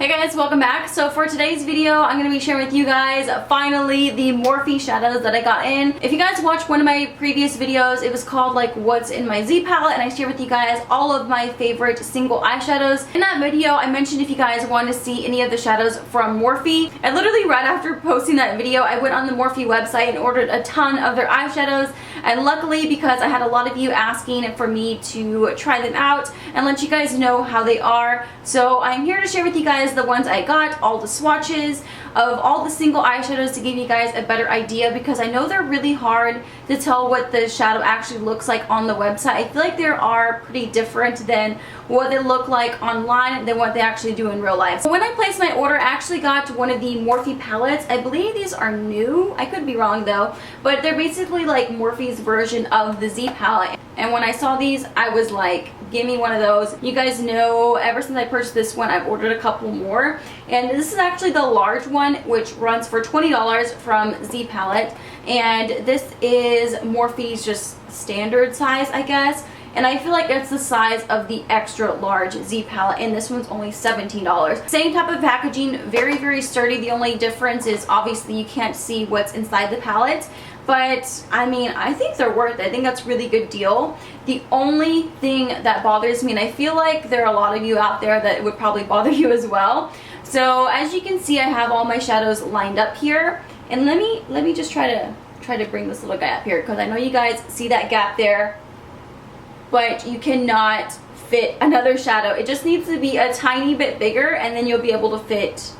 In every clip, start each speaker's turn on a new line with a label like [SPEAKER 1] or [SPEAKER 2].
[SPEAKER 1] Hey guys, welcome back. So for today's video, I'm going to be sharing with you guys finally the Morphe shadows that I got in. If you guys watched one of my previous videos, it was called like what's in my Z palette, and I shared with you guys all of my favorite single eyeshadows. In that video, I mentioned if you guys want to see any of the shadows from Morphe. And literally right after posting that video, I went on the Morphe website and ordered a ton of their eyeshadows. And luckily, because I had a lot of you asking for me to try them out and let you guys know how they are, so I'm here to share with you guys the ones I got, all the swatches of all the single eyeshadows to give you guys a better idea, because I know they're really hard to tell what the shadow actually looks like on the website. I feel like they are pretty different than what they look like online than what they actually do in real life. So when I placed my order, I actually got one of the Morphe palettes. I believe these are new. I could be wrong though, but they're basically like Morphe's version of the Z palette. And when I saw these, I was like, give me one of those. You guys know, ever since I purchased this one, I've ordered a couple more. And this is actually the large one, which runs for $20 from Z Palette. And this is Morphe's just standard size, I guess. And I feel like it's the size of the extra large Z palette, and this one's only $17. Same type of packaging, very, very sturdy. The only difference is obviously you can't see what's inside the palette. But I mean, I think they're worth it. I think that's a really good deal. The only thing that bothers me, and I feel like there are a lot of you out there that it would probably bother you as well. So as you can see, I have all my shadows lined up here. And let me just try to bring this little guy up here, because I know you guys see that gap there, but you cannot fit another shadow. It just needs to be a tiny bit bigger, and then you'll be able to fit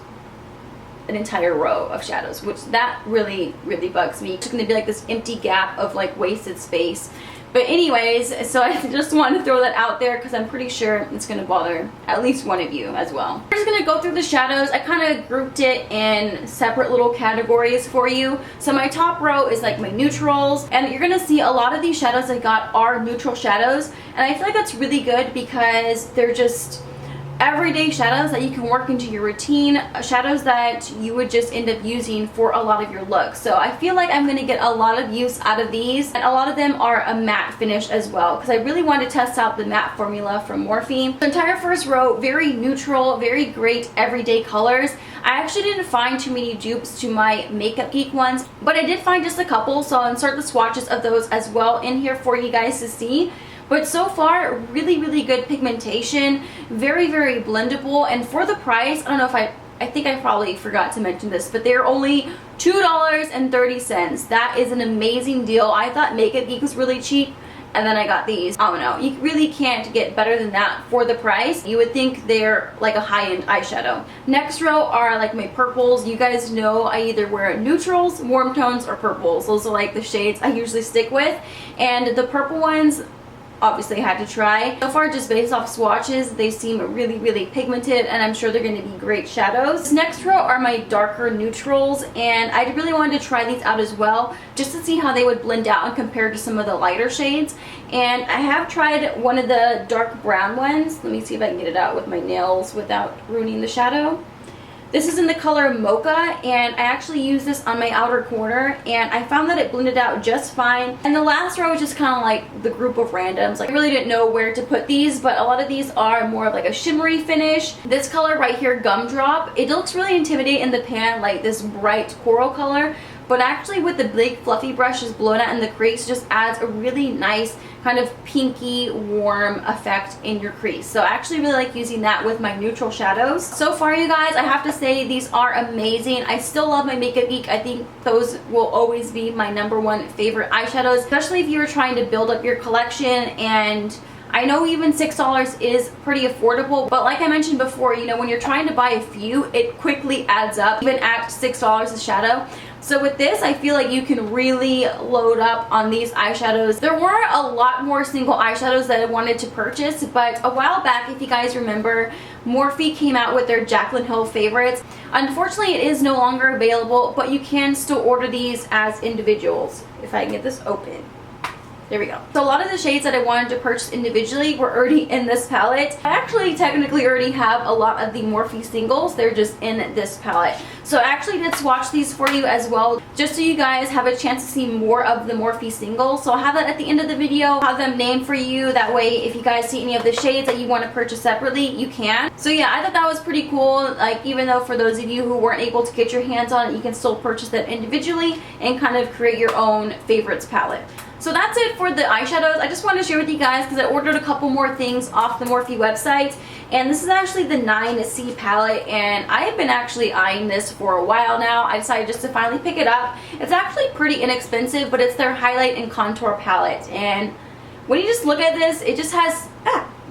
[SPEAKER 1] an entire row of shadows, which that really bugs me. It's gonna be like this empty gap of like wasted space. But anyways, so I just wanted to throw that out there because I'm pretty sure it's gonna bother at least one of you as well. I'm just gonna go through the shadows. I kind of grouped it in separate little categories for you. So my top row is like my neutrals, and you're gonna see a lot of these shadows I got are neutral shadows, and I feel like that's really good because they're just everyday shadows that you can work into your routine, shadows that you would just end up using for a lot of your looks. So I feel like I'm going to get a lot of use out of these, and a lot of them are a matte finish as well, because I really wanted to test out the matte formula from Morphe. The entire first row, very neutral, very great everyday colors. I actually didn't find too many dupes to my Makeup Geek ones, but I did find just a couple, so I'll insert the swatches of those as well in here for you guys to see. But so far, really good pigmentation, very blendable, and for the price, I don't know if I think I probably forgot to mention this, but they're only $2.30. That is an amazing deal. I thought Makeup Geek was really cheap, and then I got these. I don't know, you really can't get better than that for the price. You would think they're like a high-end eyeshadow. Next row are like my purples. You guys know I either wear neutrals, warm tones, or purples. Those are like the shades I usually stick with, and the purple ones, obviously I had to try. So far, just based off swatches, they seem really pigmented, and I'm sure they're going to be great shadows. This next row are my darker neutrals, and I really wanted to try these out as well, just to see how they would blend out and compare to some of the lighter shades. And I have tried one of the dark brown ones. Let me see if I can get it out with my nails without ruining the shadow. This is in the color Mocha, and I actually used this on my outer corner, and I found that it blended out just fine. And the last row is just kind of like the group of randoms. Like, I really didn't know where to put these, but a lot of these are more of like a shimmery finish. This color right here, Gumdrop, it looks really intimidating in the pan, like this bright coral color. But actually with the big fluffy brush just blown out in the crease, just adds a really nice kind of pinky warm effect in your crease. So I actually really like using that with my neutral shadows. So far, you guys, I have to say these are amazing. I still love my Makeup Geek. I think those will always be my #1 favorite eyeshadows, especially if you're trying to build up your collection. And I know even $6 is pretty affordable, but like I mentioned before, you know, when you're trying to buy a few, it quickly adds up, even at $6 a shadow. So with this, I feel like you can really load up on these eyeshadows. There were a lot more single eyeshadows that I wanted to purchase, but a while back, if you guys remember, Morphe came out with their Jaclyn Hill favorites. Unfortunately, it is no longer available, but you can still order these as individuals. If I can get this open. There we go. So a lot of the shades that I wanted to purchase individually were already in this palette. I actually technically already have a lot of the Morphe singles. They're just in this palette. So I actually did swatch these for you as well, just so you guys have a chance to see more of the Morphe singles. So I'll have that at the end of the video. I'll have them named for you. That way, if you guys see any of the shades that you want to purchase separately, you can. So yeah, I thought that was pretty cool. Like, even though for those of you who weren't able to get your hands on it, you can still purchase them individually and kind of create your own favorites palette. So that's it for the eyeshadows. I just wanted to share with you guys because I ordered a couple more things off the Morphe website. And this is actually the 9C palette, and I have been actually eyeing this for a while now. I decided just to finally pick it up. It's actually pretty inexpensive, but it's their highlight and contour palette. And when you just look at this, it just has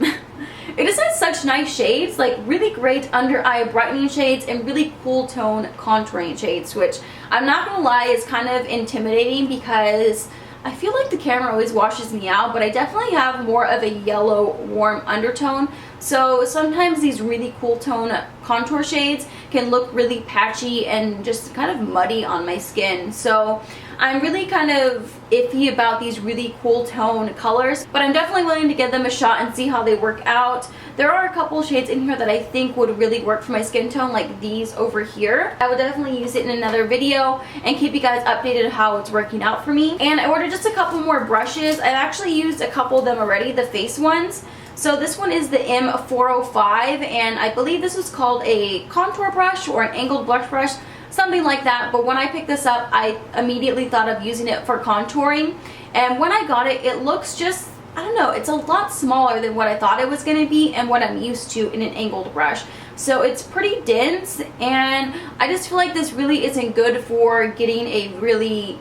[SPEAKER 1] it just has such nice shades, like really great under eye brightening shades and really cool tone contouring shades, which I'm not gonna lie is kind of intimidating because I feel like the camera always washes me out, but I definitely have more of a yellow warm undertone. So sometimes these really cool tone contour shades can look really patchy and just kind of muddy on my skin. So I'm really kind of iffy about these really cool tone colors, but I'm definitely willing to give them a shot and see how they work out. There are a couple shades in here that I think would really work for my skin tone, like these over here. I would definitely use it in another video and keep you guys updated how it's working out for me. And I ordered just a couple more brushes. I've actually used a couple of them already, the face ones. So this one is the M405, and I believe this was called a contour brush or an angled blush brush, something like that. But when I picked this up, I immediately thought of using it for contouring. And when I got it, it looks just, I don't know, it's a lot smaller than what I thought it was going to be and what I'm used to in an angled brush. So it's pretty dense, and I just feel like this really isn't good for getting a really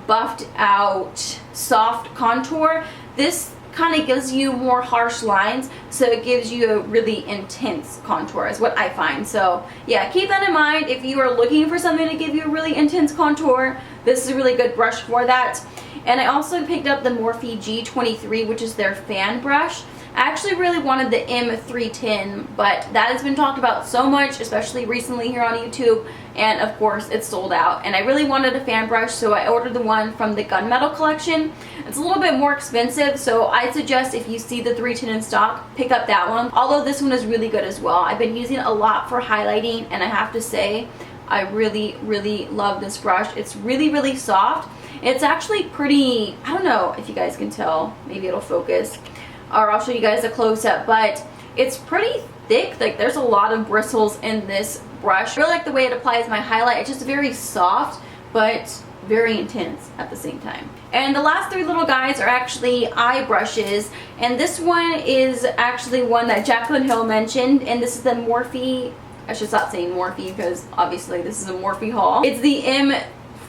[SPEAKER 1] buffed out soft contour. This kind of gives you more harsh lines, so it gives you a really intense contour is what I find. So yeah, keep that in mind. If you are looking for something to give you a really intense contour, this is a really good brush for that. And I also picked up the Morphe G23, which is their fan brush. I actually really wanted the M310, but that has been talked about so much, especially recently here on YouTube, and of course it's sold out. And I really wanted a fan brush, so I ordered the one from the Gunmetal collection. It's a little bit more expensive, so I suggest if you see the 310 in stock, pick up that one. Although this one is really good as well. I've been using it a lot for highlighting, and I have to say, I really, really love this brush. It's really, really soft. It's actually pretty, I don't know if you guys can tell, maybe it'll focus, or I'll show you guys a close-up, but it's pretty thick. Like, there's a lot of bristles in this brush. I really like the way it applies my highlight. It's just very soft, but very intense at the same time. And the last three little guys are actually eye brushes, and this one is actually one that Jaclyn Hill mentioned, and this is the Morphe, I should stop saying Morphe because obviously this is a Morphe haul. It's the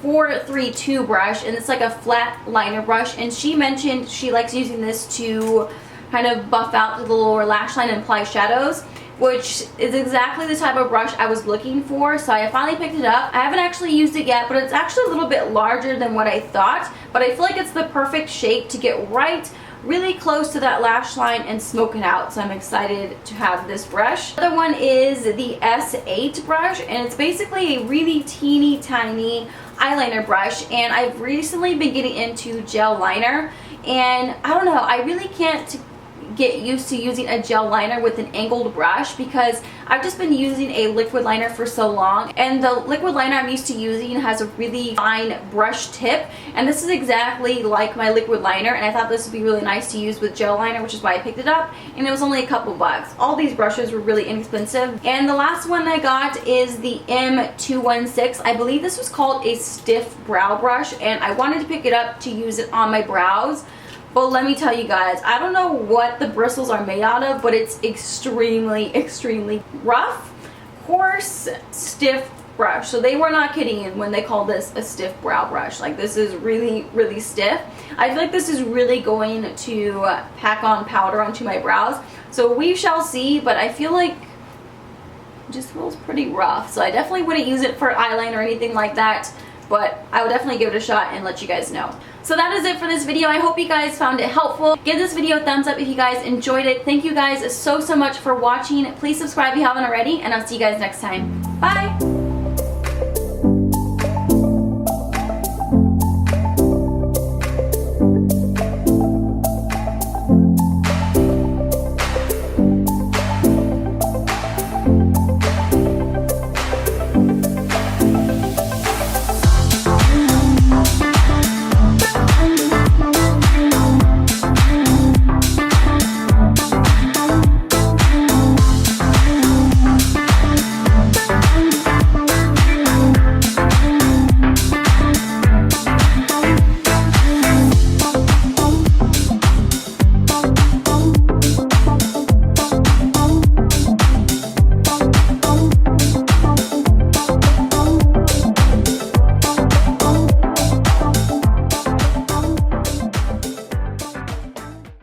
[SPEAKER 1] M432 brush, and it's like a flat liner brush, and she mentioned she likes using this to kind of buff out the lower lash line and apply shadows, which is exactly the type of brush I was looking for. So I finally picked it up. I haven't actually used it yet, but it's actually a little bit larger than what I thought, but I feel like it's the perfect shape to get right really close to that lash line and smoke it out. So I'm excited to have this brush. The other one is the S8 brush, and it's basically a really teeny tiny eyeliner brush, and I've recently been getting into gel liner, and I don't know, I really can't get used to using a gel liner with an angled brush because I've just been using a liquid liner for so long, and the liquid liner I'm used to using has a really fine brush tip, and this is exactly like my liquid liner, and I thought this would be really nice to use with gel liner, which is why I picked it up, and it was only a couple bucks. All these brushes were really inexpensive. And the last one I got is the M216. I believe this was called a stiff brow brush, and I wanted to pick it up to use it on my brows. But let me tell you guys, I don't know what the bristles are made out of, but it's extremely, extremely rough, coarse, stiff brush. So they were not kidding when they called this a stiff brow brush. Like, this is really, really stiff. I feel like this is really going to pack on powder onto my brows. So we shall see, but I feel like it just feels pretty rough. So I definitely wouldn't use it for eyeliner or anything like that, but I would definitely give it a shot and let you guys know. So that is it for this video. I hope you guys found it helpful. Give this video a thumbs up if you guys enjoyed it. Thank you guys so much for watching. Please subscribe if you haven't already, and I'll see you guys next time. Bye!